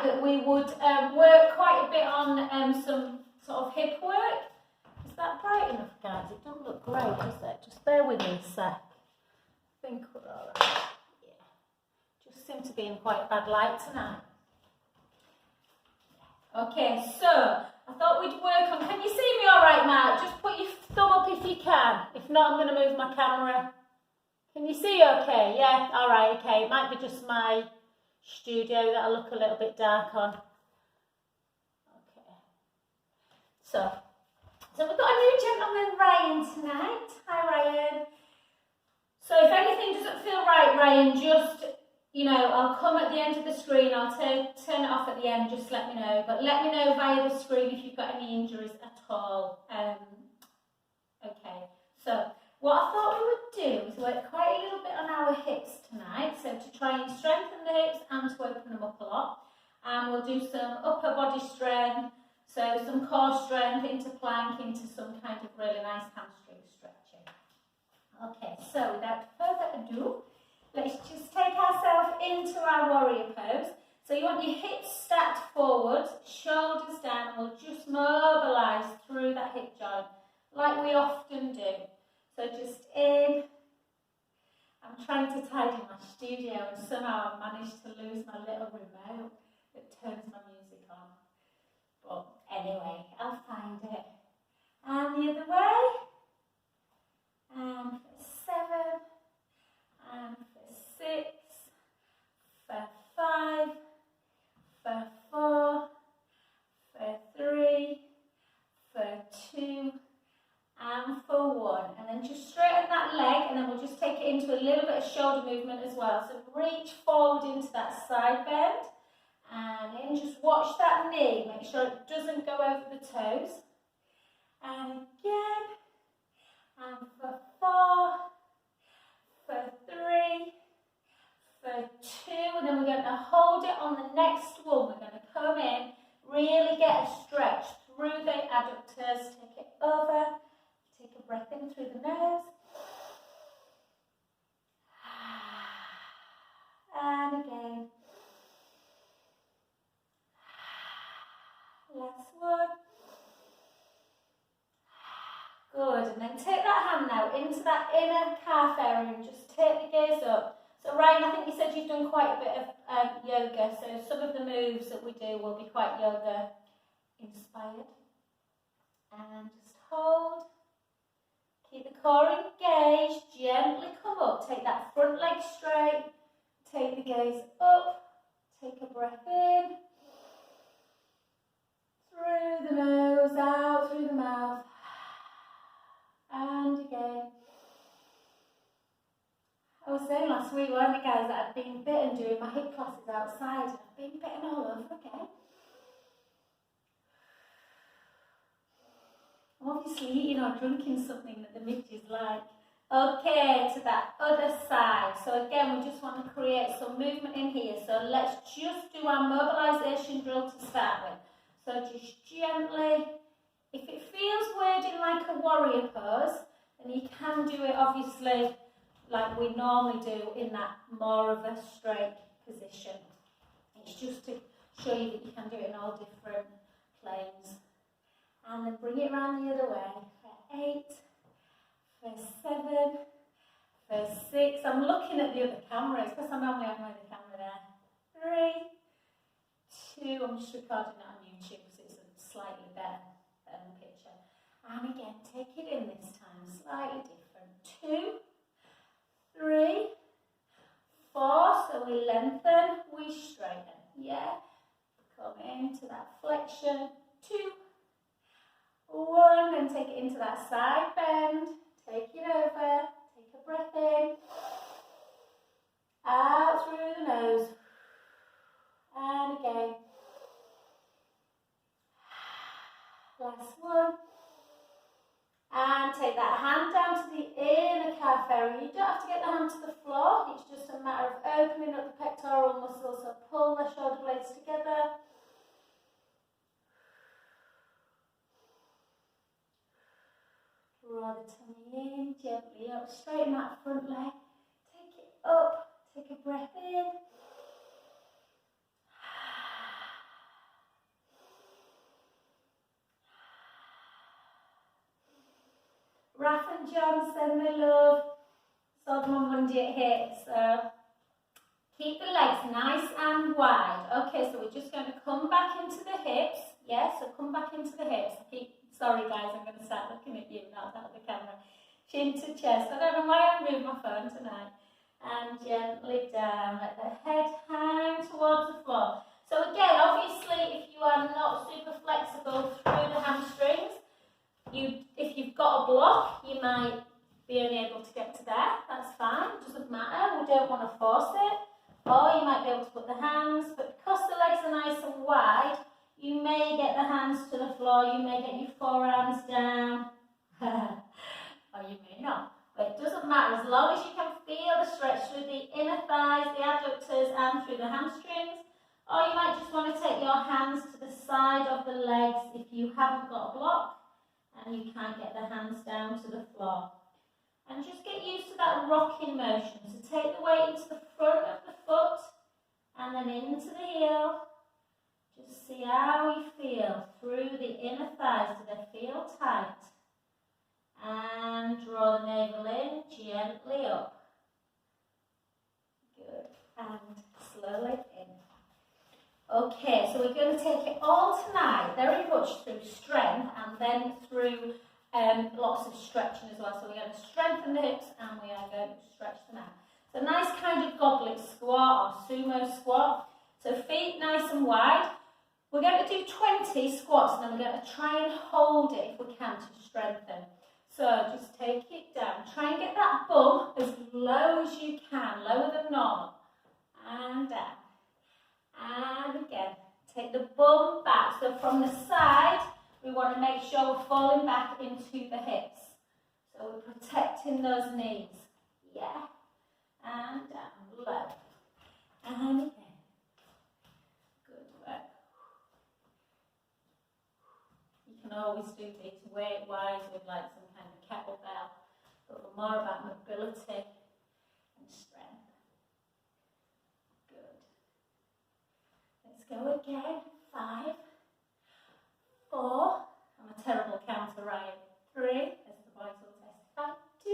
tonight that we would work quite a bit on some sort of hip work. Is that bright enough, guys? It doesn't look great, does it? Just bear with me a sec. I think we're all right. Yeah. Just seem to be in quite bad light tonight. Okay, so I thought we'd work on. Can you see me all right, Mark? Just put your thumb up if you can. If not, I'm going to move my camera. Can you see okay? Yeah, all right, okay. It might be just my studio that I look a little bit dark on. Okay. So we've got a new gentleman, Ryan, tonight. Hi, Ryan. So if anything doesn't feel right, Ryan, just, you know, I'll come at the end of the screen. I'll turn it off at the end. Just let me know. But let me know via the screen if you've got any injuries at all. Okay. So what I thought we would do is work quite a little bit on our hips tonight. So to try and strengthen the hips and to open them up a lot. And we'll do some upper body strength. So some core strength into plank, into some kind of really nice hamstring stretching. Okay, so without further ado, let's just take ourselves into our warrior pose. So you want your hips stacked forward, shoulders down, and we'll just mobilise through that hip joint like we often do. So just in. I'm trying to tidy my studio and somehow I managed to lose my little remote that turns my music on. But anyway, I'll find it. And the other way. And for 7. And for 6. For 5. For 4. For 3. For 2. And for 1. And then just straighten that leg, and then we'll just take it into a little bit of shoulder movement as well. So reach forward into that side bend. And then just watch that knee, make sure it doesn't go over the toes. And again, and for 4, for 3, for 2, and then we're going to hold it on the next one. We're going to come in, really get a stretch through the adductors, take it over, take a breath in through the nose. And again. Last one. Good, and then take that hand now into that inner calf area and just take the gaze up. So Ryan, I think you said you've done quite a bit of yoga, so some of the moves that we do will be quite yoga inspired. And just hold. Keep the core engaged, gently come up. Take that front leg straight. Take the gaze up. Take a breath in. Through the nose, out through the mouth. And again. I was saying last week, weren't I, guys, that I've been bitten doing my hip classes outside. I've been bitten all over again. I'm obviously eating or drinking something that the midges like. Okay, to that other side. So again, we just want to create some movement in here. So let's just do our mobilisation drill to start with. So just gently, if it feels weirding like a warrior pose, then you can do it obviously like we normally do in that more of a straight position. It's just to show you that you can do it in all different planes. And then bring it around the other way for 8, for 7, for 6. I'm looking at the other cameras because I normally have my other camera there. 3, 2. I'm just recording it on YouTube so it's a slightly better picture. And again, take it in this time, slightly different. 2, 3, 4. So we lengthen, we straighten. Yeah. Come into that flexion. 2, 1, and take it into that side bend. Take it over. Take a breath in. Out through the nose. And again. Last one. And take that hand down to the inner calf area. You don't have to get the hand to the floor. It's just a matter of opening up the pectoral muscles. So pull the shoulder blades together. Draw the tummy in, gently up, straighten that front leg, take it up, take a breath in, Raph and John, send me love. Saw them on Monday at HIIT. So keep the legs nice and wide. Okay, so we're just going to come back into the hips. Yeah, so come back into the hips. Sorry guys, I'm going to start looking at you, not at the camera. Chin to chest. I don't know why I've moved my phone tonight. And gently down. Let the head hang towards the floor. So again, obviously, if you are not super flexible through the hamstrings, if you've got a block, you might be unable to get to there. That's fine. It doesn't matter. We don't want to force it. Or you might be able to put the hands, but because the legs are nice and wide, you may get the hands to the floor. You may get your forearms down. Or you may not. But it doesn't matter, as long as you can feel the stretch through the inner thighs, the adductors, and through the hamstrings. Or you might just want to take your hands to the side of the legs if you haven't got a block and you can't get the hands down to the floor. And just get used to that rocking motion. So take the weight into the front of the foot and then into the heel. Just see how you feel through the inner thighs. Do they feel tight? And draw the navel in, gently up. Good. And slowly in. Okay, so we're going to take it all tonight, very much through strength and then through lots of stretching as well. So we're going to strengthen the hips and we are going to stretch them out. So nice kind of goblet squat or sumo squat. So feet nice and wide. We're going to do 20 squats and then we're going to try and hold it if we can to strengthen. So just take it down. Try and get that bum as low as you can, lower than normal. And down. And again, take the bum back. So from the side, we want to make sure we're falling back into the hips. So we're protecting those knees. Yeah. And down, low. And again. Good work. You can always do these weight-wise with like some kind of kettlebell, but we're more about mobility and strength. Good. Let's go again. 5, 4. I'm a terrible counter, Ryan. 3, as the boys will testify. 2.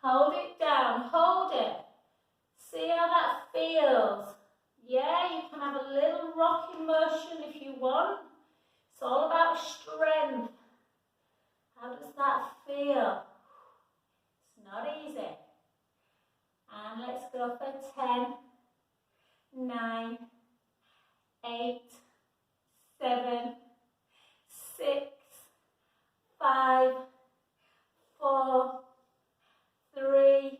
Hold it down. Hold it. See how that feels. Yeah, you can have a little rocking motion if you want. It's all about strength. How does that feel? It's not easy. And let's go for 10, 9, 8, 7, 6, 5, 4, 3,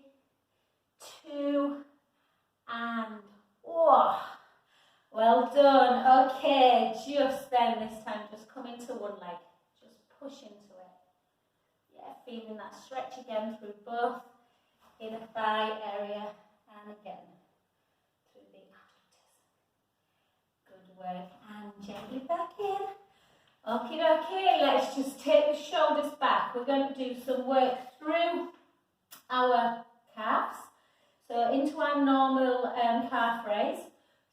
2, and whoa. Well done. Okay, just then this time, just come into one leg. Just push into it. Yeah, feeling that stretch again through both inner thigh area and again through the adductors. Good work. And gently back in. Okay, let's just take the shoulders back. We're going to do some work through our calves. So into our normal calf raise.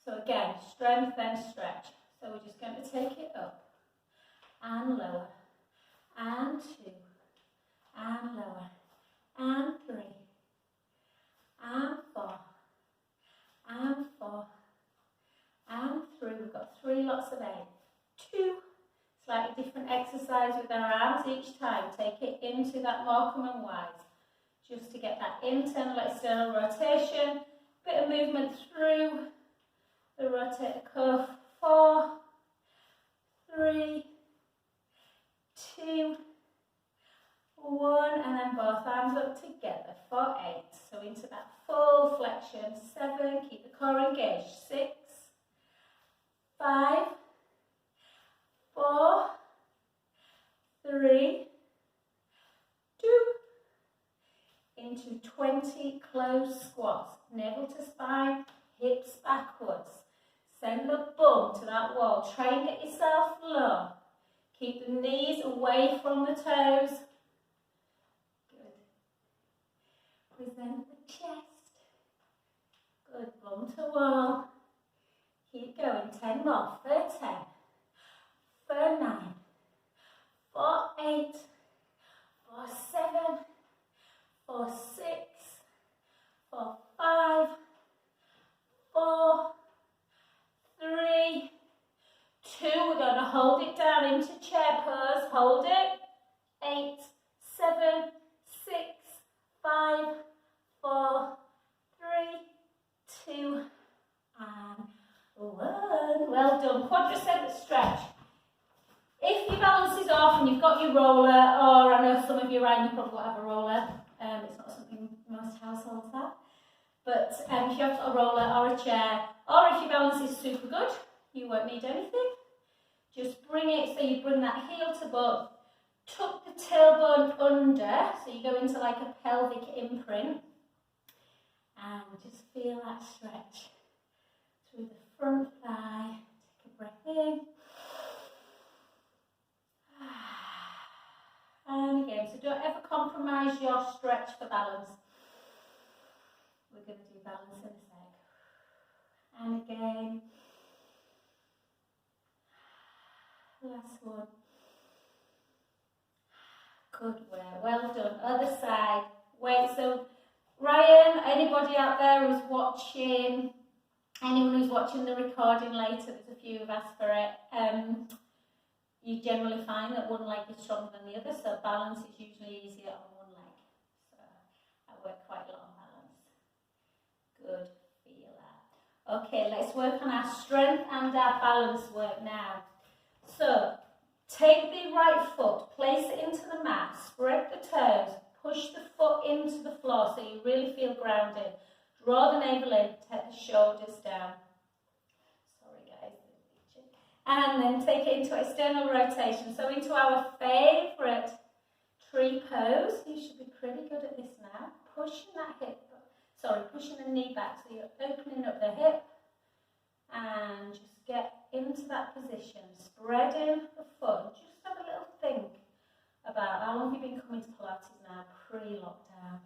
So again, strength then stretch. So we're just going to take it up and lower and 2 and lower and 3 and 4 and 4 and 3. We've got 3 lots of 8. 2. Slightly different exercise with our arms each time. Take it into that Morecambe and wide. Just to get that internal external rotation. Bit of movement through the rotator cuff. 4, 3, 2, 1, and then both arms up together for 8. So into that full flexion. 7, keep the core engaged. 6, 5, 4, 3, 2, into 20 closed squats. Navel to spine, hips backwards. Send the bum to that wall. Try and get yourself low. Keep the knees away from the toes. Good. Present the chest. Good. Bum to wall. Keep going. 10 more. For 10. For 9. For 8. For well done. Quadricep stretch. If your balance is off and you've got your roller, or I know some of you right, you probably won't have a roller. It's not something most households have. But if you have a roller or a chair, or if your balance is super good, you won't need anything. Just bring it, so you bring that heel to butt, tuck the tailbone under, so you go into like a pelvic imprint, and just feel that stretch through the front thigh. Take a breath in. And again, so don't ever compromise your stretch for balance. We're going to do balance in a sec. And again. Last one. Good work. Well done. Other side. Wait, so Ryan, anybody out there who's watching, anyone who's watching the recording later, there's a few who've asked for it. You generally find that one leg is stronger than the other, so balance is usually easier on one leg. So I work quite a lot on balance. Good, feel that. Okay, let's work on our strength and our balance work now. So take the right foot, place it into the mat, spread the toes, push the foot into the floor so you really feel grounded. Draw the navel in, take the shoulders down. And then take it into external rotation. So into our favourite tree pose. You should be pretty good at this now. Pushing the knee back. So you're opening up the hip. And just get into that position. Spreading the foot. Just have a little think about how long you've been coming to Pilates now, pre-lockdown.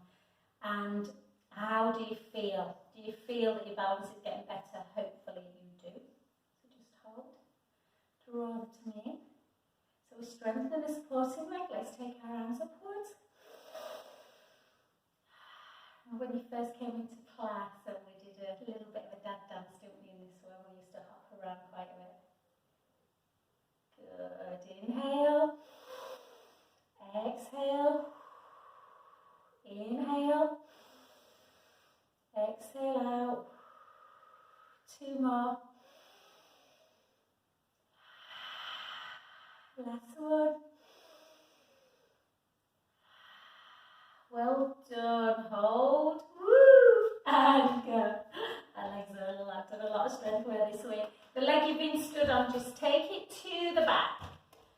And how do you feel? Do you feel that your balance is getting better? Hopefully you do. So just hold. Draw the tummy in. So we strengthen the supporting leg. Let's take our arms upwards. And when you first came into class, we did a little bit of a dad dance, didn't we, in this one? We used to hop around quite a bit. Good. Inhale. Exhale. Inhale. Exhale out. 2 more. Last one. Well done. Hold. Woo! And go. My legs are a little, I've done a lot of strength work this week. The leg you've been stood on, just take it to the back.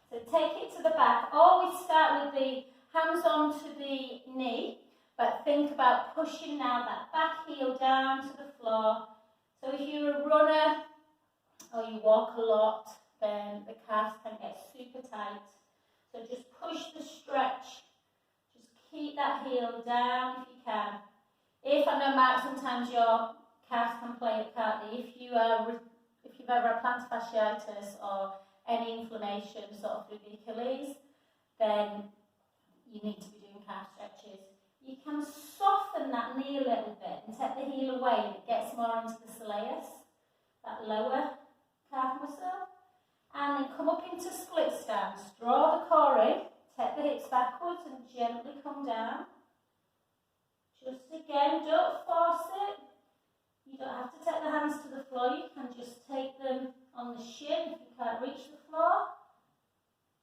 So take it to the back. Always start with the hands onto the knee, but think about pushing now that back heel down to the floor. So if you're a runner or you walk a lot, then the calves can get super tight. So just push the stretch. Just keep that heel down if you can. If I know, Mark, sometimes your calves can play a part. If you've ever had plantar fasciitis or any inflammation sort of through the Achilles, then you need to be doing calf stretches. You can soften that knee a little bit and take the heel away, and it gets more into the soleus, that lower calf muscle. And then come up into split stance. Draw the core in, take the hips backwards and gently come down. Just again, don't force it. You don't have to take the hands to the floor, you can just take them on the shin if you can't reach the floor.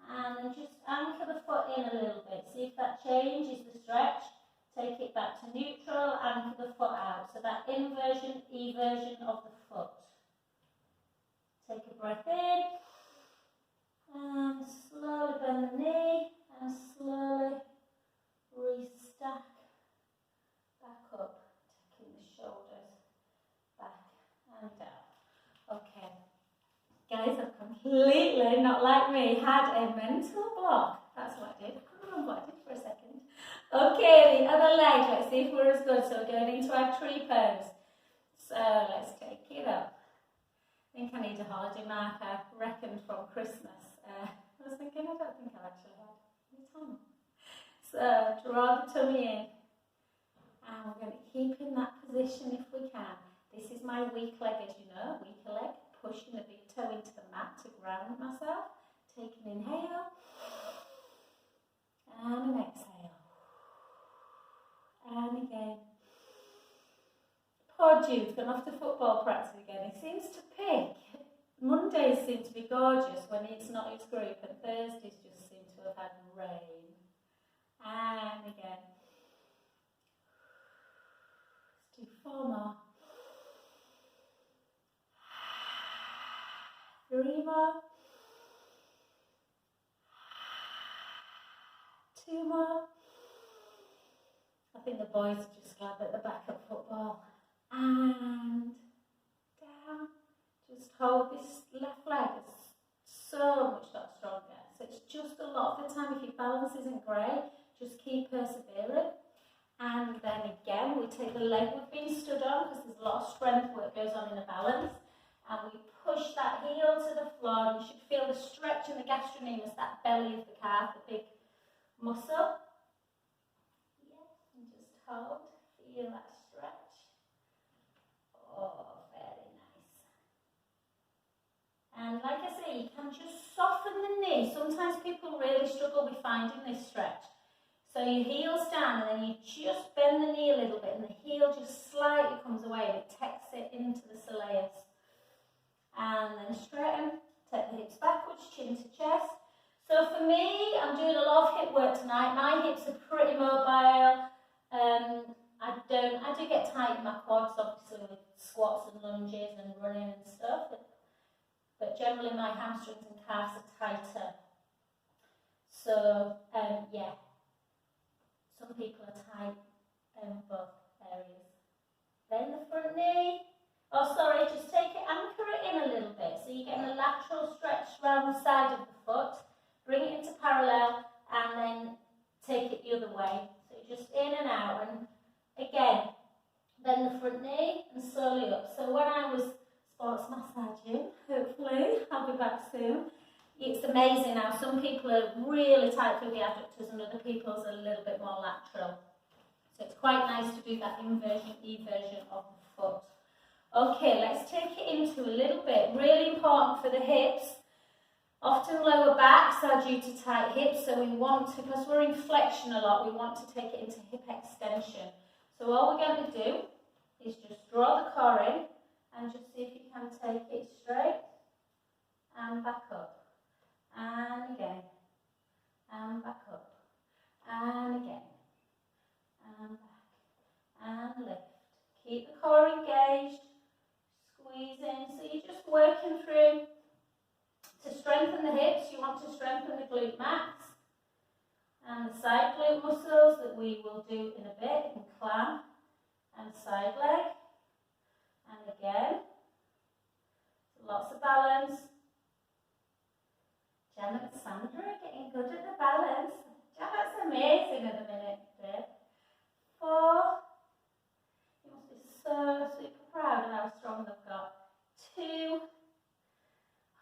And then just anchor the foot in a little bit. See if that changes the stretch. Take it back to neutral, anchor the foot out. So that inversion, eversion of the foot. Take a breath in. And slowly bend the knee and slowly restack back up, taking the shoulders back and down. Okay, guys, I've completely, not like me, had a mental block. That's what I did. I couldn't remember what I did for a second. Okay, the other leg, let's see if we're as good. So we're going into our tree pose. So let's take it up. I think I need a holiday mark, I reckoned, from Christmas. I was thinking, I don't think I've actually had any time. So draw the tummy in. And we're going to keep in that position if we can. This is my weak leg, as you know, weaker leg. Pushing the big toe into the mat to ground myself. Take an inhale. And an exhale. And again. Poor Jude's gone off to football practice again. He seems to pick Mondays seem to be gorgeous when it's not his group, and Thursdays just seem to have had rain. And again. Let's do 4 more. 3 more. 2 more. I think the boys are just glad that they're back at football. And down. Just hold this left leg. It's so much got stronger. So it's just a lot of the time, if your balance isn't great, just keep persevering. And then again, we take the leg we've been stood on, because there's a lot of strength work goes on in a balance. And we push that heel to the floor, and you should feel the stretch in the gastrocnemius, that belly of the calf, the big muscle. Yeah, and just hold, feel that stretch. Oh, very nice. And like I say, you can just soften the knee. Sometimes people really struggle with finding this stretch. So your heel's down, and then you just bend the knee a little bit, and the heel just slightly comes away, and it takes it into the soleus. And then straighten, take the hips backwards, chin to chest. So for me, I'm doing a lot of hip work tonight. My hips are pretty mobile. I do get tight in my quads, obviously, with squats and lunges and running and stuff. But generally my hamstrings and calves are tighter. So, yeah. Some people are tight in both areas. Then the front knee. Oh, sorry, just take it, anchor it in a little bit. So you're getting a lateral stretch around the side of the foot. Bring it into parallel and then take it the other way. So just in and out. And again, then the front knee and slowly up. So when I was sports massaging, hopefully, I'll be back soon. It's amazing now. Some people are really tight through the adductors and other people's are a little bit more lateral. So it's quite nice to do that inversion, eversion of the foot. Okay, let's take it into a little bit. Really important for the hips. Often lower backs are due to tight hips, so we want to, because we're in flexion a lot, we want to take it into hip extension. So all we're going to do is just draw the core in and just see if you can take it straight and back up. And again, and back up, and again, and back, and lift. Keep the core engaged, squeeze in. So you're just working through to strengthen the hips. You want to strengthen the glute max and the side glute muscles that we will do in a bit, in clamp and side leg. And again, lots of balance. Janet and Sandra are getting good at the balance. Janet's amazing at the minute, babe. 4. You must be so super proud of how strong they've got. 2.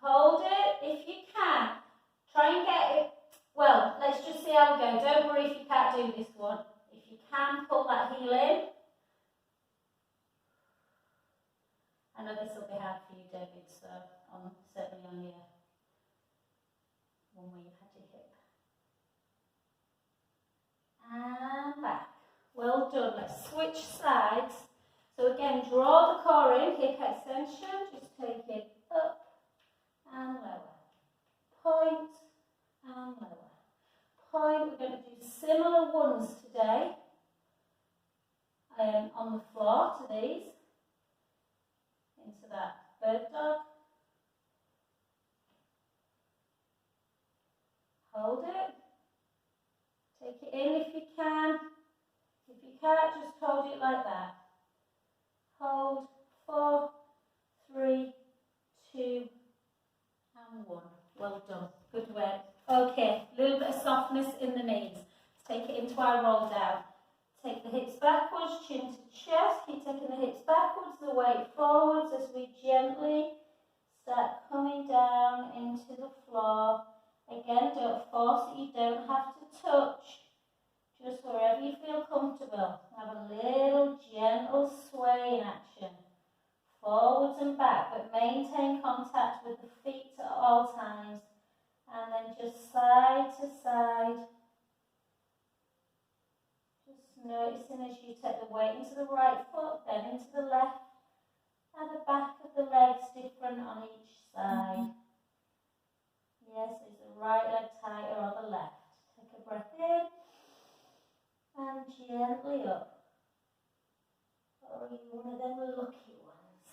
Hold it if you can. Try and get it. Well, let's just see how we go. Don't worry if you can't do this one. If you can, pull that heel in. I know this will be hard for you, David, so certainly on your one where you've had your hip. And back. Well done. Let's switch sides. So again, draw the core in, hip extension. Just take it up and lower. Point and lower. Point. We're going to do similar ones today on the floor to these. Into that bird dog. Hold it. Take it in if you can. If you can't, just hold it like that. Hold. 4, 3, 2, and 1. Well done. Good work. Okay, a little bit of softness in the knees. Let's take it into our roll down. Take the hips backwards, chin to chest. Keep taking the hips backwards, the weight forwards as we gently start coming down into the floor. Again, don't force it, you don't have to touch. Just wherever you feel comfortable. Have a little gentle sway in action. Forwards and back, but maintain contact with the feet at all times. And then just side to side. Just noticing as you take the weight into the right foot, then into the left, Are the back of the legs different on each side? Yes, is the right leg tighter or the left? Take a breath in and gently up. Or are you one of them lucky ones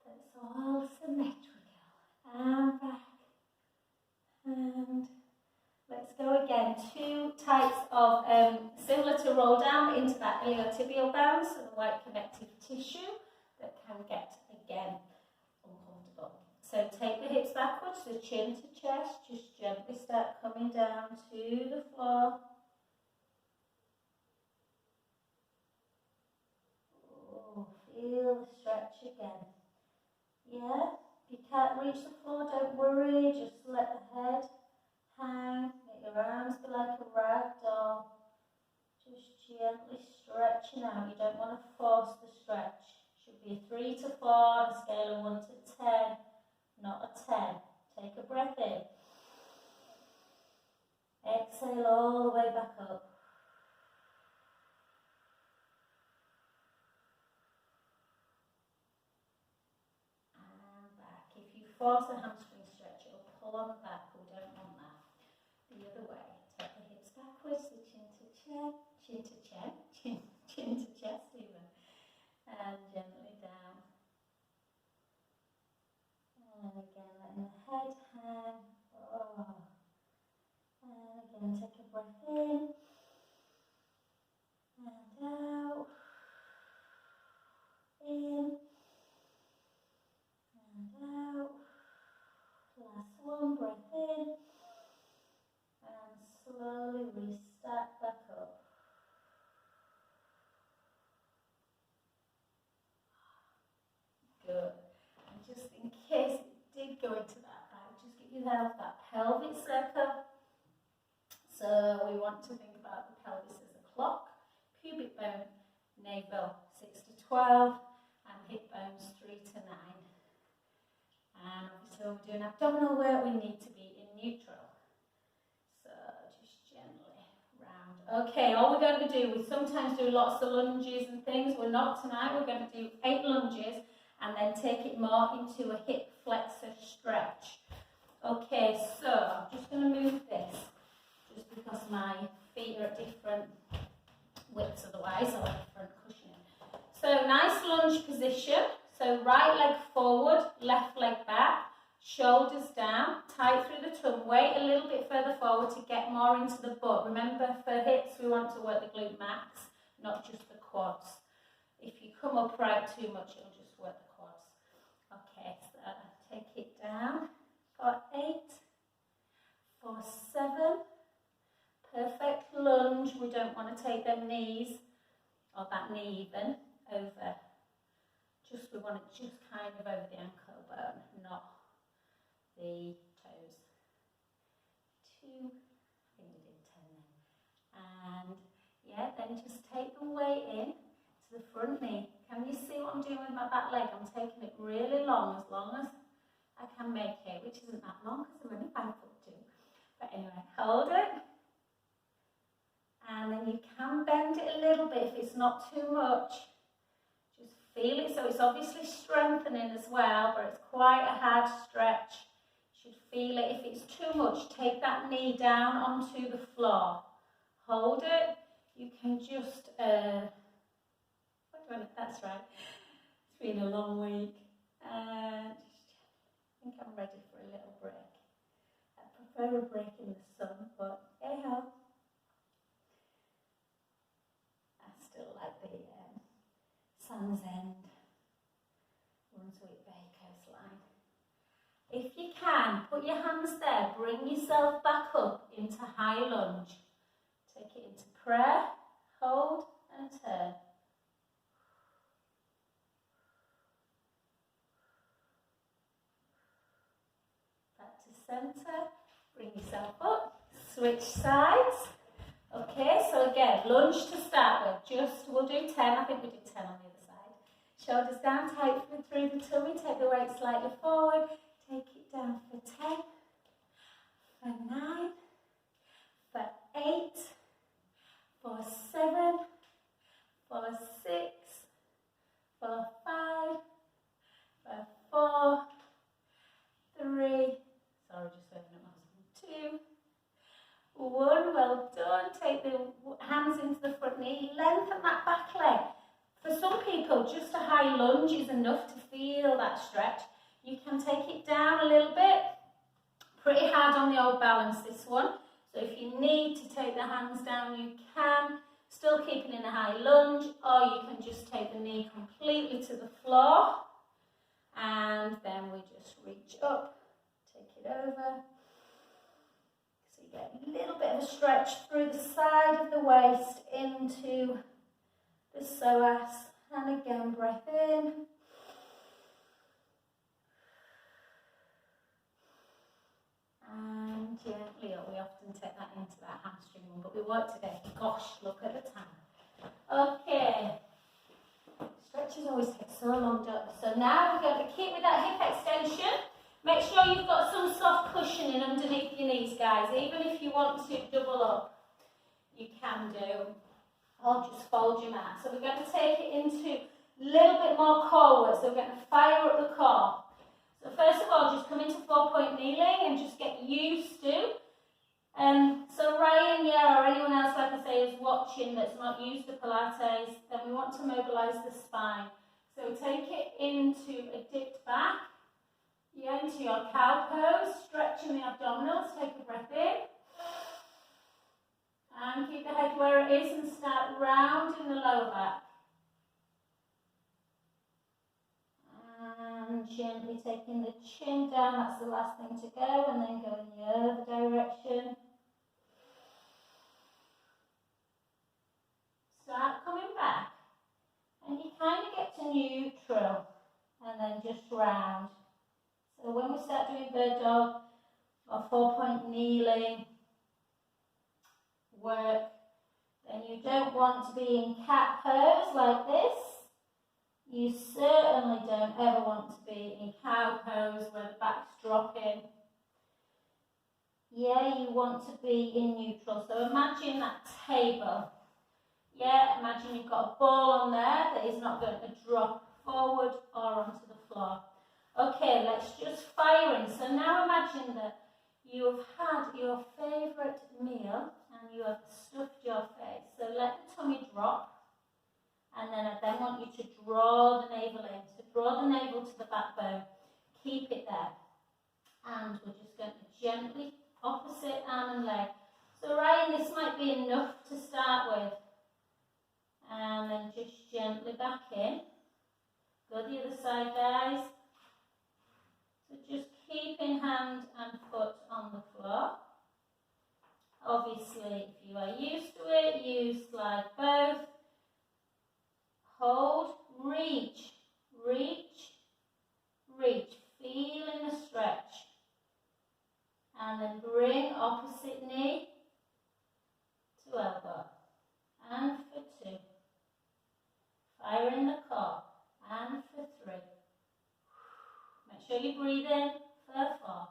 that's all symmetrical? And back. And let's go again. 2 types of, similar to roll down into that iliotibial band, so the white connective tissue that can get, again, uncomfortable. So take the hips backwards, the chin to chest, just gently start coming down to the floor. Oh, feel the stretch again. Yeah, if you can't reach the floor, don't worry, just let the head hang, let your arms be like a rag doll. Just gently stretching out. You don't want to force the stretch. Should be a 3 to 4 on a scale of 1 to 10, not a 10. Take a breath in. Exhale all the way back up. And back. If you force a hamstring stretch, it'll pull on the back. We don't want that. The other way. Take the hips backwards, the chin to chest, chin to chest even. And gently down. And again, letting the head hang. Oh. And again, take a breath in. And out. In. And out. Last one, breath in. And slowly restart back up. Good. And just in case it did go into that back, just get yourself that pelvic circle. So we want to think about the pelvis as a clock. Pubic bone, navel 6 to 12, and hip bones 3 to 9. And obviously when we're doing abdominal work, we need to be in neutral. So just gently round. Okay, all we're going to do, we sometimes do lots of lunges and things. We're not tonight. We're going to do 8 lunges and then take it more into a hip flexor stretch. Okay, so I'm just going to move this just because my feet are at different widths otherwise, or different cushioning. So nice lunge position. So right leg forward, left leg back, shoulders down, tight through the tongue. Weight a little bit further forward to get more into the butt. Remember, for hips, we want to work the glute max, not just the quads. If you come upright too much, it'll just work the quads. Okay, so take it down for 8, for 7. Perfect lunge. We don't want to take them knees, or that knee even, over. We want it just kind of over the ankle bone, not the toes. 2, I think we did 10 then. And yeah, then just take the weight in to the front knee. Can you see what I'm doing with my back leg? I'm taking it really long as I can make it, which isn't that long because I'm only 5'2". But anyway, hold it. And then you can bend it a little bit if it's not too much. Just feel it. So it's obviously strengthening as well, but it's quite a hard stretch. You should feel it. If it's too much, take that knee down onto the floor. Hold it. You can just, that's right. It's been a long week. And I think I'm ready for a little break. I prefer a break in the sun, but hey ho. I still like the Sun's End, Brunswick Bay coastline. If you can, put your hands there, bring yourself back up into high lunge. Take it into prayer, hold and turn. Back to centre, bring yourself up, switch sides. Okay, so again, lunge to start with. We'll do 10, I think we did 10 on the other side. Shoulders down, tight through the tummy, take the weight slightly forward, take it down for 10, for 9, for 8, for 7, for 6, for 5, 4, 3, sorry, just opening up my 2, 1, well done. Take the hands into the front knee, lengthen that back leg. For some people, just a high lunge is enough to feel that stretch. You can take it down a little bit. Pretty hard on the old balance, this one. So if you need to take the hands down, you can. Still keeping in a high lunge, or you can just take the knee completely to the floor. And then we just reach up, take it over. So you get a little bit of a stretch through the side of the waist into the psoas. And again, breath in. And gently up. We often take that into that hamstring one, but we won't today. Gosh, look at the time. Okay. Stretches always take so long, don't they? So now we're going to keep with that hip extension. Make sure you've got some soft cushioning underneath your knees, guys. Even if you want to double up, you can do. Or just fold your mat. So we're going to take it into a little bit more core work. So we're going to fire up the core. So first of all, just come into 4-point kneeling and just get used to. So Ryan, or anyone else, like I say, is watching that's not used to Pilates, then we want to mobilise the spine. So take it into a dipped back, into your cow pose, stretching the abdominals, take a breath in. And keep the head where it is and start rounding the lower back. And gently taking the chin down, that's the last thing to go, and then go in the other direction. Start coming back, and you kind of get to neutral, and then just round. So when we start doing bird dog or 4-point kneeling work, then you don't want to be in cat pose like this. You certainly don't ever want to be in cow pose where the back's dropping. Yeah, you want to be in neutral. So imagine that table. Yeah, imagine you've got a ball on there that is not going to drop forward or onto the floor. Okay, let's just fire in. So now imagine that you have had your favourite meal and you have stuffed your face. So let the tummy drop. And then I then want you to draw the navel in. So draw the navel to the backbone. Keep it there. And we're just going to gently, opposite arm and leg. So Ryan, this might be enough to start with. And then just gently back in. Go the other side, guys. So just keeping hand and foot on the floor. Obviously, if you are used to it, you slide both. Hold, reach, reach, reach. Feeling the stretch. And then bring opposite knee to elbow. And for 2. Fire in the core. And for 3. Make sure you breathe in for 4.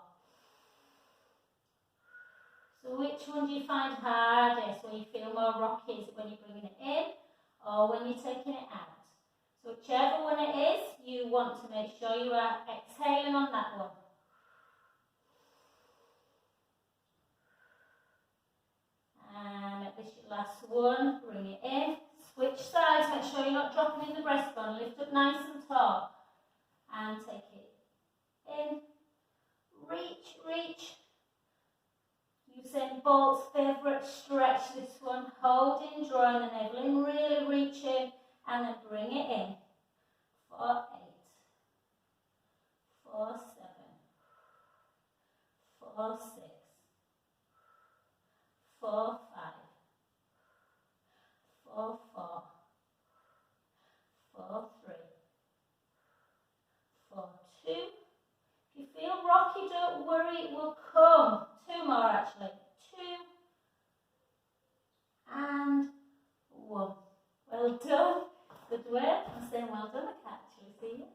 So which one do you find hardest, where you feel more rocky? Is it when you're bringing it in or when you're taking it out? So whichever one it is, you want to make sure you are exhaling on that one. And make this your last one. Bring it in. Switch sides. Make sure you're not dropping in the breastbone. Lift up nice and tall. And take it in. Reach, reach. Usain Bolt's favourite stretch, this one. Holding, drawing the navel in, really reaching. And then bring it in. 4, 8. 4, 7. 4, 6. 4, 5. 4, 4. 4, 3. 4, 2. If you feel rocky, don't worry, it will come. 2 more actually. 2 and 1. Well done. Good work. I'm saying well done. I can't actually see you.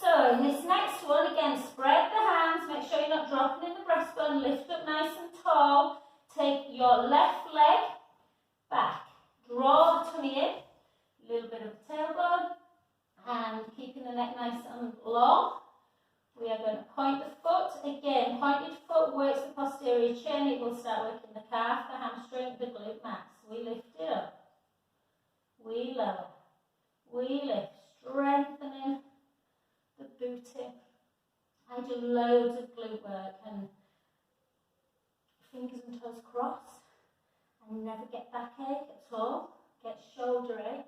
So in this next one, again, spread the hands. Make sure you're not dropping in the breastbone. Lift up nice and tall. Take your left leg back. Draw the tummy in. A little bit of the tailbone. And keeping the neck nice and are going to point the foot. Again, pointed foot works the posterior chin. It will start working the calf, the hamstring, the glute max. We lift it up. We lower. We lift. Strengthening the booty. I do loads of glute work and fingers and toes crossed. I never get backache at all. Get shoulder ache.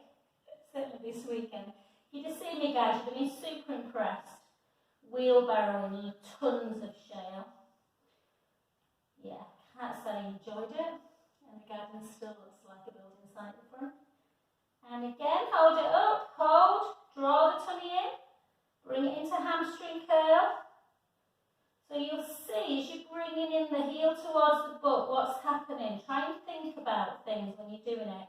Certainly this weekend. You just see me, guys. You're going to be super impressed. Wheelbarrowing tons of shale. Yeah, can't say I enjoyed it. And the garden still looks like a building site at the front. And again, hold it up. Hold. Draw the tummy in. Bring it into hamstring curl. So you'll see as you're bringing in the heel towards the butt, what's happening. Try and think about things when you're doing it.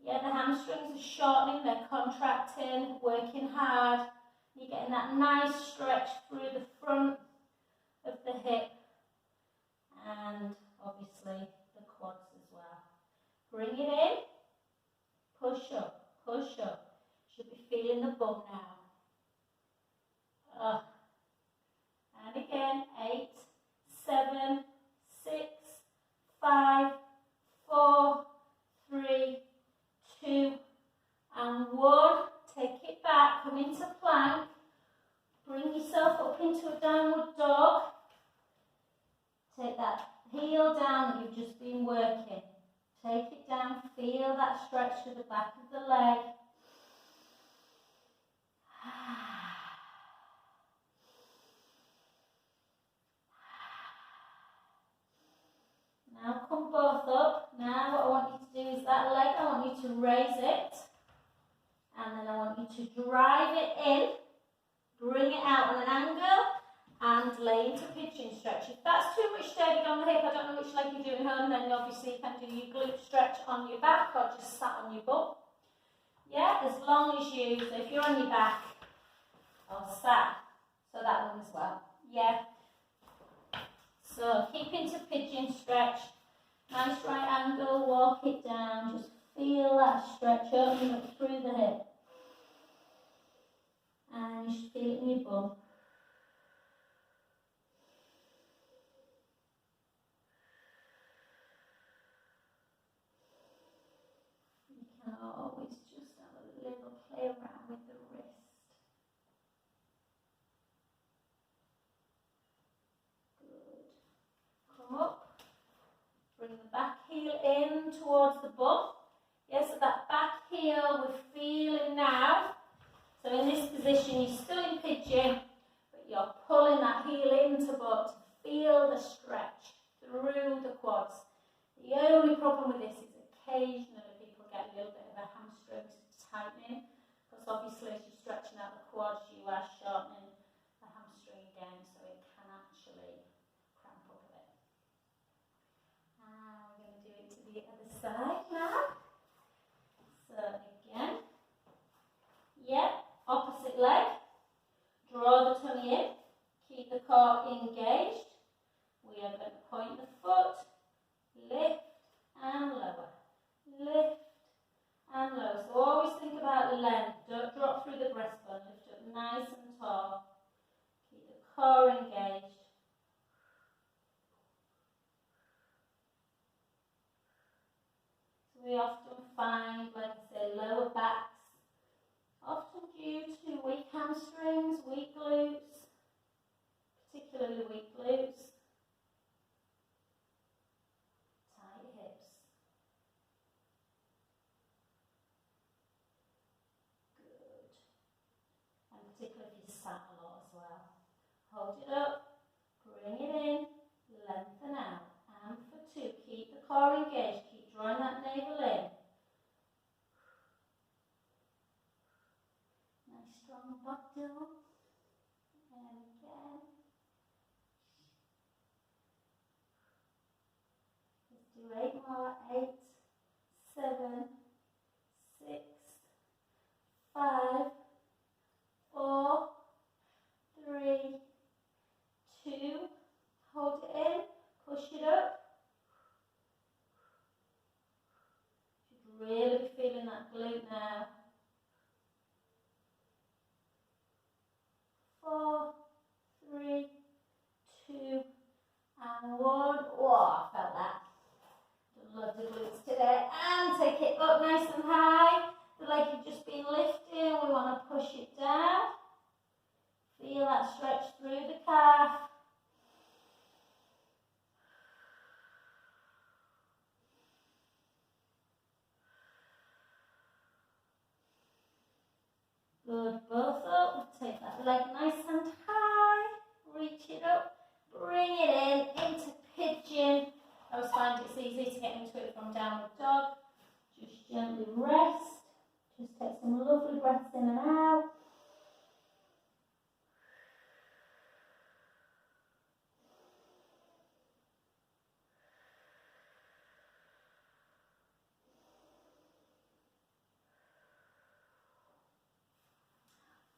Yeah, the hamstrings are shortening, they're contracting, working hard. You're getting that nice stretch through the front of the hip and obviously the quads as well. Bring it in, push up, push up. Should be feeling the bum now. And again, 8, 7, 6, 5, 4, 3, 2, and 1. Take it back, come into plank. Bring yourself up into a downward dog. Take that heel down that you've just been working. Take it down, feel that stretch to the back of the leg. Now come both up. Now what I want you to do is that leg, I want you to raise it. And then I want you to drive it in. Bring it out on an angle. And lay into pigeon stretch. If that's too much David on the hip, I don't know which leg you're doing home, then obviously you can do your glute stretch on your back or just sat on your butt. Yeah, as long as you, so if you're on your back or sat, so that one as well. Yeah. So keep into pigeon stretch. Nice right angle, walk it down. Just feel that stretch opening up through the hip. And you should feel it in your bum. You can always just have a little play around with the wrist. Good. Come up. Bring the back heel in towards the butt. Yes, so that back heel we're feeling now. So in this position you're still in pigeon, but you're pulling that heel into butt to feel the stretch through the quads. The only problem with this is occasionally people get a little bit of a hamstring tightening, because obviously as you're stretching out the quads you are shortening the hamstring again, so it can actually cramp up a bit. And we're going to do it to the other side now. So again, yeah, opposite leg, draw the tummy in, keep the core engaged. We are going to point the foot, lift and lower, lift and lower. So always think about the length, don't drop through the breastbone, lift up nice and tall, keep the core engaged. So we often find, like I say, lower backs, often due to weak hamstrings, weak glutes, particularly weak glutes, tight hips. Good. And particularly if you sat a lot as well. Hold it up, bring it in, lengthen out. And for 2, keep the core engaged, keep drawing that navel in. Nice strong butt down. And again. Let's do 8 more. 8, 7, 6, 5, 4, 3, 2. Hold it in. Push it up. Should really be feeling that glute now. 4, stretch through the calf. Good, both up. Take that leg nice and high. Reach it up. Bring it in into pigeon. I always find it's easy to get into it from downward dog. Just gently rest. Just take some lovely breaths in and out.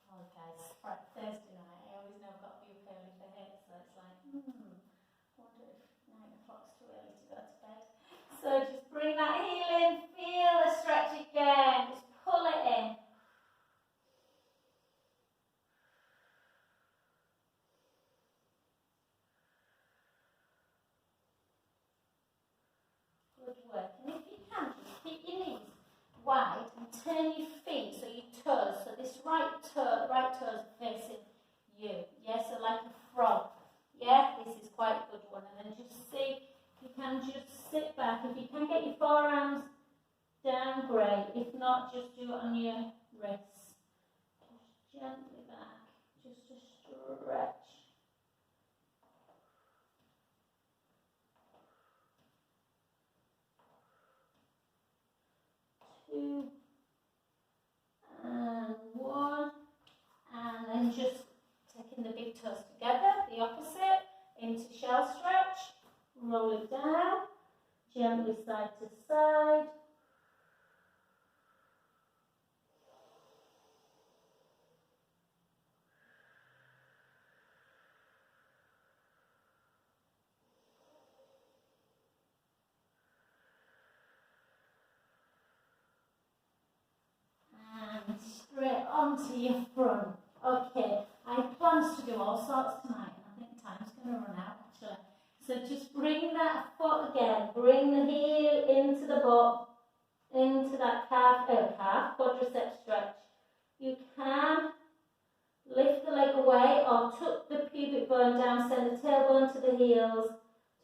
Oh guys, right, Thursday night, I always know I've got to be up early for hits, so it's like, I wonder if 9 o'clock's too early to go to bed. So just bring that heel in, feel the stretch again, just pull it in. Good work. And if you can, just keep your knees wide and turn your feet so your toes, so this right toe is facing you. Yeah, so like a frog. Yeah, this is quite a good one. And then just see if you can just sit back. If you can get your forearms down, great. If not, just do it on your wrists. Just gently back, just to stretch. 2 and 1, and then just taking the big toes together, the opposite, into shell stretch, roll it down, gently side to side. And straight onto your front. Okay, I have plans to do all sorts tonight, and I think time's going to run out actually. So just bring that foot again, bring the heel into the butt, into that calf, quadricep stretch. You can lift the leg away or tuck the pubic bone down, send the tailbone to the heels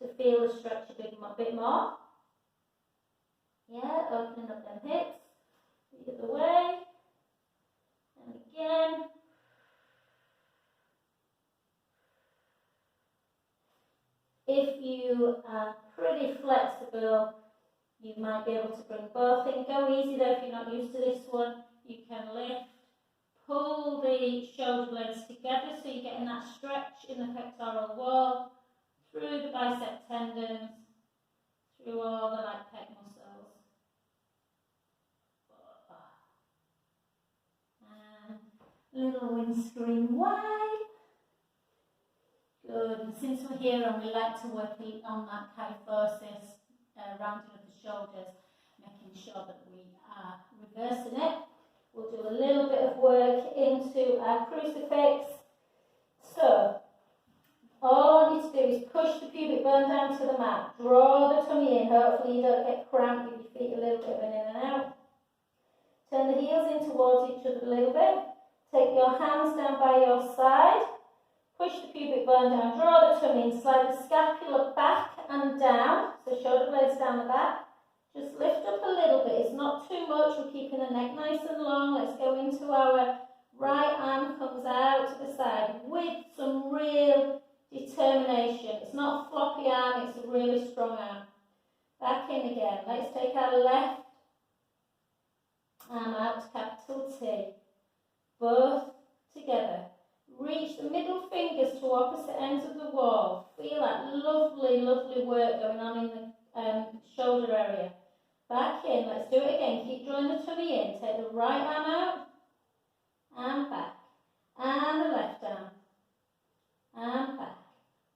to feel the stretch a bit more. Yeah, opening up them hips, the other way, and again. If you are pretty flexible, you might be able to bring both in. Go easy though if you're not used to this one. You can lift, pull the shoulder blades together so you're getting that stretch in the pectoral wall, through the bicep tendons, through all the like pec muscles. And little windscreen wide. Good, and since we're here and we like to work on that kyphosis, rounding of the shoulders, making sure that we are reversing it, we'll do a little bit of work into our crucifix. So, all I want you to do is push the pubic bone down to the mat, draw the tummy in, hopefully you don't get cramped, give your feet a little bit of an in and out. Turn the heels in towards each other a little bit, take your hands down by your side. Push the pubic bone down, draw the tummy in, slide the scapula back and down, so shoulder blades down the back. Just lift up a little bit, it's not too much, we're keeping the neck nice and long. Let's go into our right arm, comes out to the side with some real determination. It's not a floppy arm, it's a really strong arm. Back in again, let's take our left arm out to capital T. Both together. Reach the middle fingers to opposite ends of the wall. Feel that lovely, lovely work going on in the shoulder area. Back in, let's do it again. Keep drawing the tummy in. Take the right arm out and back. And the left arm and back.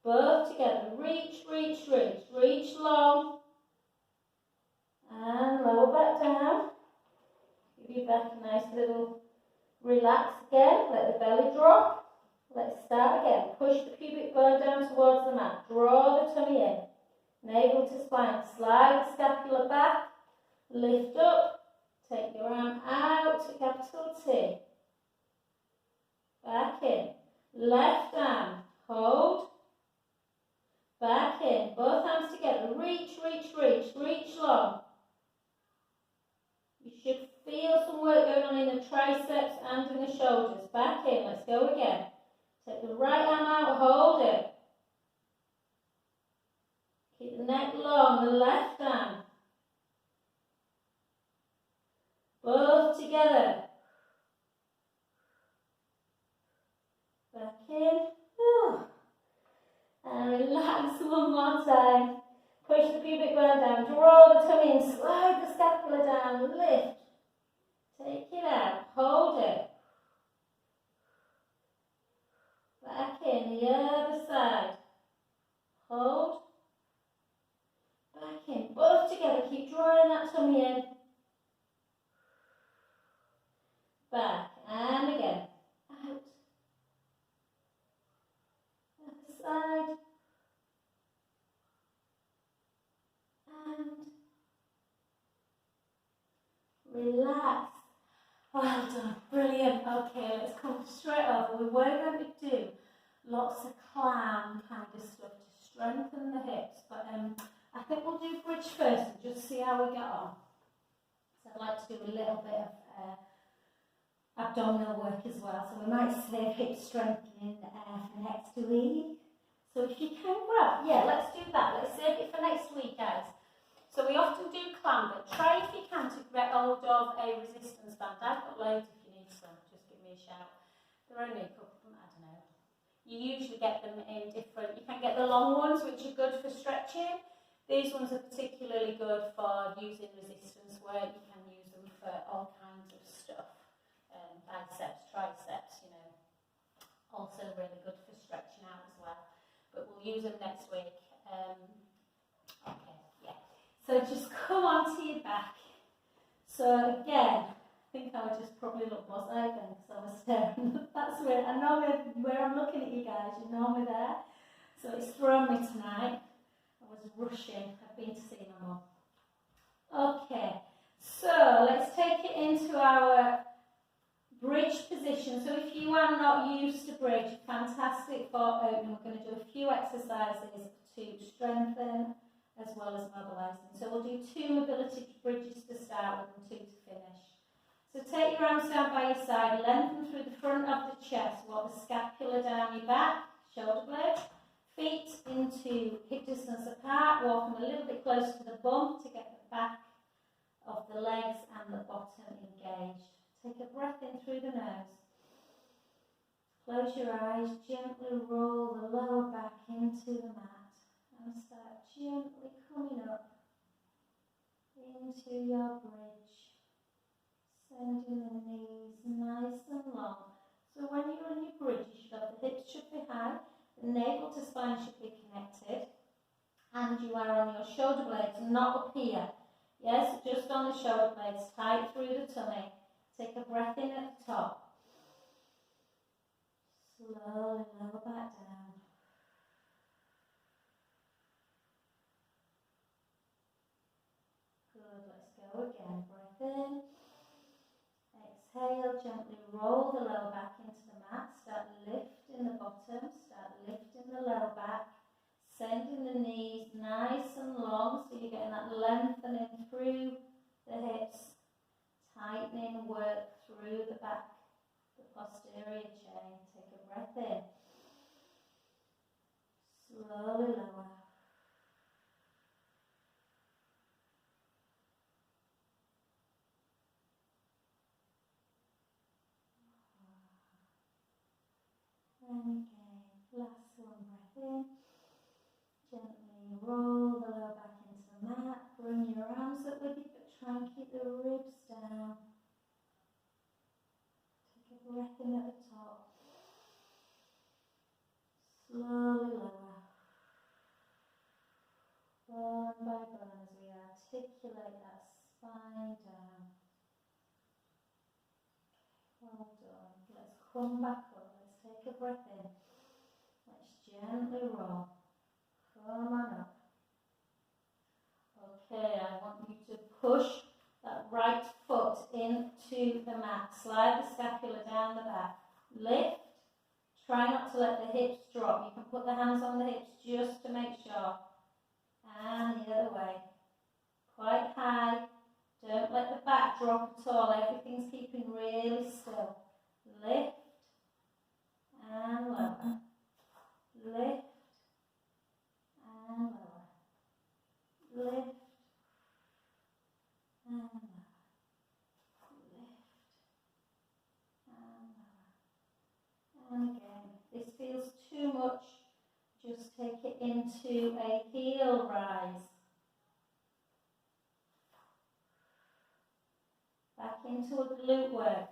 Both together. Reach, reach, reach. Reach long. And lower back down. Give your back a nice little relax again. Let the belly drop. Let's start again. Push the pubic bone down towards the mat. Draw the tummy in. Navel to spine. Slide the scapula back. Lift up. Take your arm out to capital T. Back in. left arm, hold, back in, both arms together, reach, reach, reach, reach long. You should feel some work going on in the triceps and in the shoulders. Back in, let's go again. Take the right arm out, hold it. Keep the neck long, the left arm. Both together. Back in. And relax one more time. Push the pubic bone down, draw the tummy in, slide the scapula down, lift. Take it out, hold it. Back in, the other side. Hold. Back in, both together, keep drawing that tummy in. Back, and again. Out. Other side. And relax. Well done, brilliant. Okay, let's come straight over. We were going to do lots of clam kind of stuff to strengthen the hips, but I think we'll do bridge first and just see how we get on. So I'd like to do a little bit of abdominal work as well, so we might save hip strengthening for next week. So if you can grab, yeah, let's do that. Let's save it for next week, guys. So we often do clam, but try if you can to get hold of a resistance band. I've got loads if you need some, just give me a shout. There are only a couple of them, I don't know. You usually get them in different, you can get the long ones which are good for stretching. These ones are particularly good for using resistance work. You can use them for all kinds of stuff. Biceps, triceps, you know. Also really good for stretching out as well. But we'll use them next week. Okay, yeah. So just come onto your back. So again, I think I would just probably look mosaic then because I was staring. That's where I know where I'm looking at you guys. You know me there. So it's thrown me tonight. I was rushing. I've been to see my mum. Okay. So let's take it into our bridge position. So if you are not used to bridge, fantastic for opening. We're going to do a few exercises to strengthen as well as mobilising. So we'll do 2 mobility bridges to start with and 2 to finish. So take your arms down by your side, lengthen through the front of the chest, walk the scapula down your back, shoulder blades, feet into hip distance apart, walk them a little bit closer to the bum to get the back of the legs and the bottom engaged. Take a breath in through the nose. Close your eyes, gently roll the lower back into the mat and start gently coming up into your bridge. Sending the knees nice and long. So when you're on your bridge, you should have the hips should be high, the navel to spine should be connected, and you are on your shoulder blades, not up here. Yes, just on the shoulder blades, tight through the tummy. Take a breath in at the top. Slowly lower back down. Good, let's go again. Breath in. Exhale, gently roll the lower back into the mat. Start lifting the bottom, start lifting the lower back. Sending the knees nice and long so you're getting that lengthening through the hips. Tightening work through the back, the posterior chain. Take a breath in. Slowly lower. And again, last one, breath in. Gently roll the lower back into the mat. Bring your arms up with you, but try and keep the ribs down. Take a breath in at the top. Slowly lower. Bone by bone as we articulate that spine down. Well done. Let's come back up. Let's take a breath in. Let's gently roll. Come on up. Okay, I want you to push that right foot into the mat. Slide the scapula down the back. Lift. Try not to let the hips drop. You can put the hands on the hips just to make sure. And the other way. Quite high. Don't let the back drop at all. Everything's keeping really still. Lift and lower. Lift and lower. Lift and lower. Lift and lower. And again, this feels too much. Just take it into a heel rise. Back into a glute work.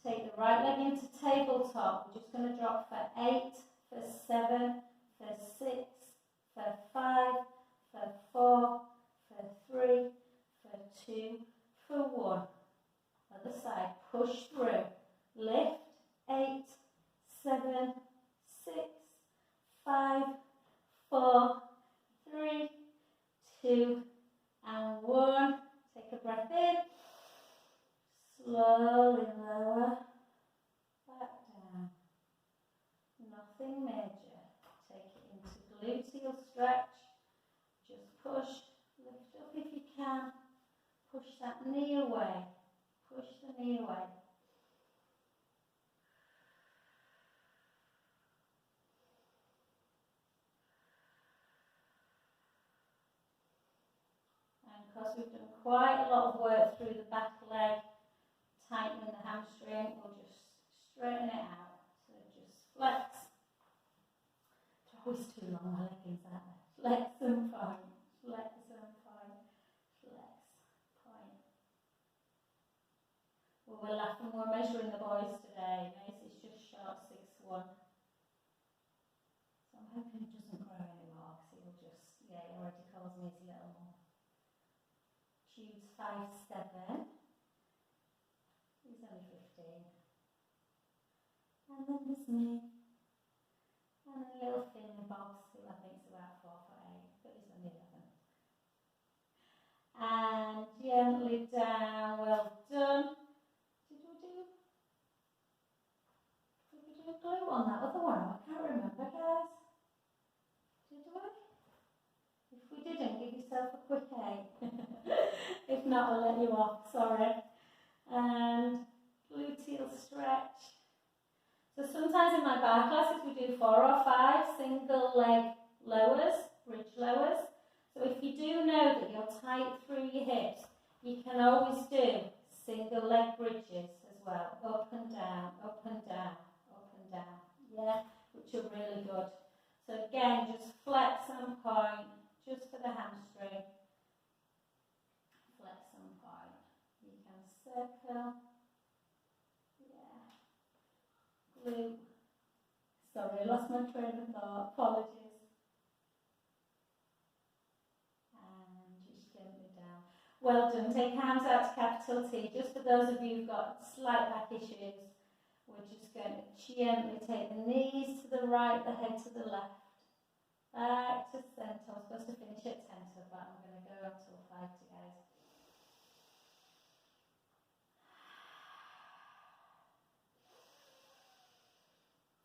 Take the right leg into tabletop. We're just going to drop for 8, for 7, for 6, for 5, for 4, for 3, for 2, for 1. Other side. Push through. Lift. 8, 7, 6, 5, 4, 3, 2, and 1. Take a breath in. Slowly lower, back down. Nothing major. Take it into gluteal stretch. Just push, lift up if you can. Push that knee away. Push the knee away. And because we've done quite a lot of work through the back leg, tightening the hamstring, we'll just straighten it out. So just flex. They're always too long, my leggings, aren't they? Flex and point. Flex and point. Flex. Point. Well, we're laughing, we're measuring the boys today. Macy's just short 6'1". So I'm hoping he doesn't grow anymore, because he'll just, yeah, he already calls me his little mum. Jude's 5'7". He's only 15. And then there's me. And a little thin box who I think is about 4'8", but he's only 11. And gently down. Well done. Did we do glue on that other one? I can't remember, guys. Did we? If we didn't, give yourself a quick A. If not, I'll let you off. Sorry. And gluteal stretch. So sometimes in my bar classes we do 4 or 5 single leg lowers, bridge lowers. So if you do know that you're tight through your hips, you can always do single leg bridges as well. Up and down, up and down, up and down. Yeah, which are really good. So again, just flex and point, just for the hamstring. Flex and point. You can circle. Glute. Sorry, I lost my train of thought. Apologies. And just gently down. Well done. Take hands out to capital T. Just for those of you who've got slight back issues, we're just going to gently take the knees to the right, the head to the left. Back to centre. I was supposed to finish at 10, but I'm going to go until 5 to guys.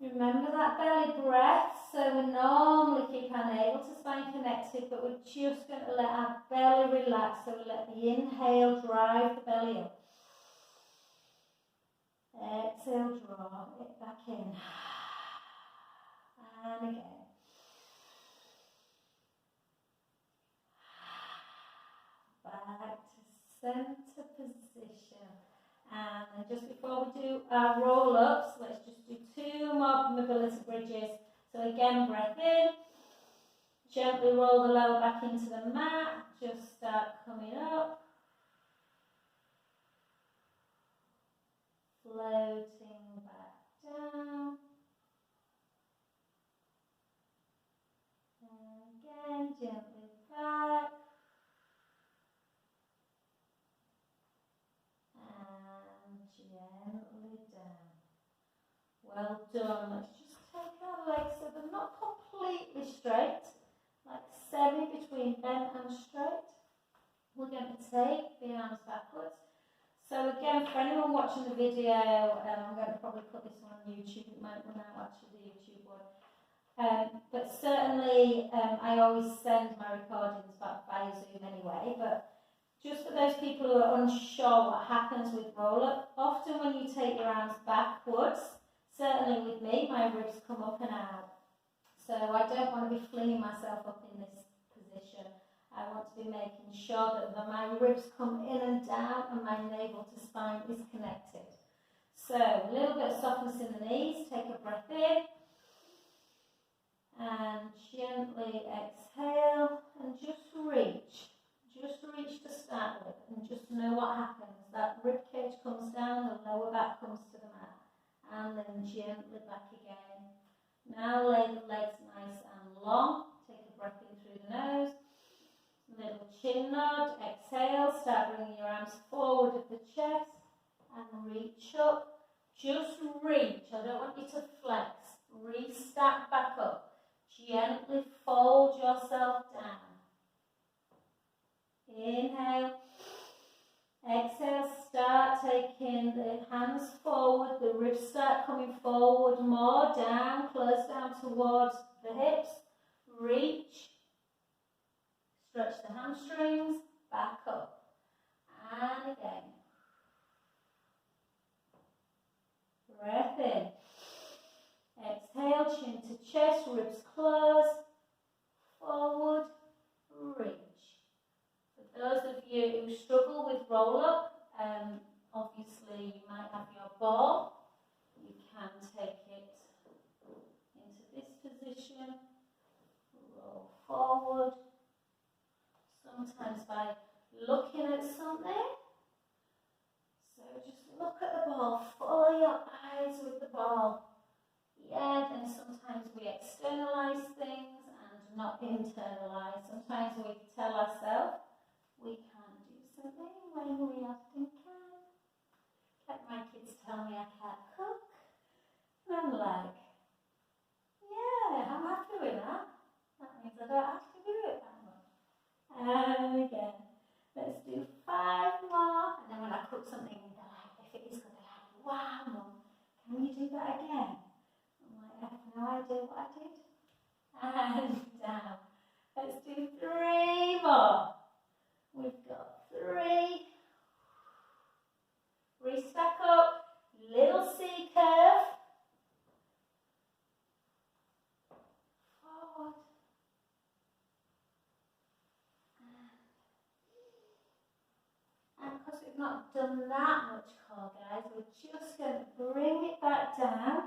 Remember that belly breath, so we normally keep our navel to spine connected, but we're just going to let our belly relax, so we let the inhale drive the belly up. Exhale, draw it back in. And again. Back to centre position. And then just before we do our roll-ups, let's just do 2 more mobility bridges. So again, breath in. Gently roll the lower back into the mat. Just start coming up. Floating back down. And again, gently back. Gently down. Well done. Let's just take our legs so they're not completely straight, like semi between bent and straight. We're going to take the arms backwards. So again, for anyone watching the video, I'm going to probably put this one on YouTube. It might run out after the YouTube but certainly I always send my recordings back via Zoom anyway, but just for those people who are unsure what happens with roll-up, often when you take your arms backwards, certainly with me, my ribs come up and out. So I don't want to be flinging myself up in this position. I want to be making sure that my ribs come in and down and my navel to spine is connected. So a little bit of softness in the knees, take a breath in and gently exhale and just reach to start with and just know what happens. That rib cage comes down, the lower back comes to the mat and then gently back again. Now lay the legs nice and long, take a breath in through the nose. Little chin nod, exhale, start bringing your arms forward of the chest and reach up. Just reach, I don't want you to flex. Restack back up. Gently fold yourself down. Inhale. Exhale, start taking the hands forward, the ribs start coming forward, more down, close down towards the hips. Reach. Stretch the hamstrings, back up, and again. Breath in. Exhale, chin to chest, ribs close, forward, reach. For those of you who struggle with roll-up, obviously you might have your ball. You can take it into this position, roll forward. Sometimes by looking at something. So just look at the ball, follow your eyes with the ball. Yeah, then sometimes we externalize things and not internalize. Sometimes we tell ourselves we can't do something when we often can. Like my kids tell me I can't cook. And I'm like, yeah, I'm happy with that. That means I don't have to do it that much. And again, let's do 5 more. And then when I cook something, they're like, if it is good, they're like, wow, Mum, can you do that again? I'm like, I have no idea what I did. And down. Let's do 3 more. We've got 3. Restack up. Little C curve. Forward. And because we've not done that much core, guys, we're just going to bring it back down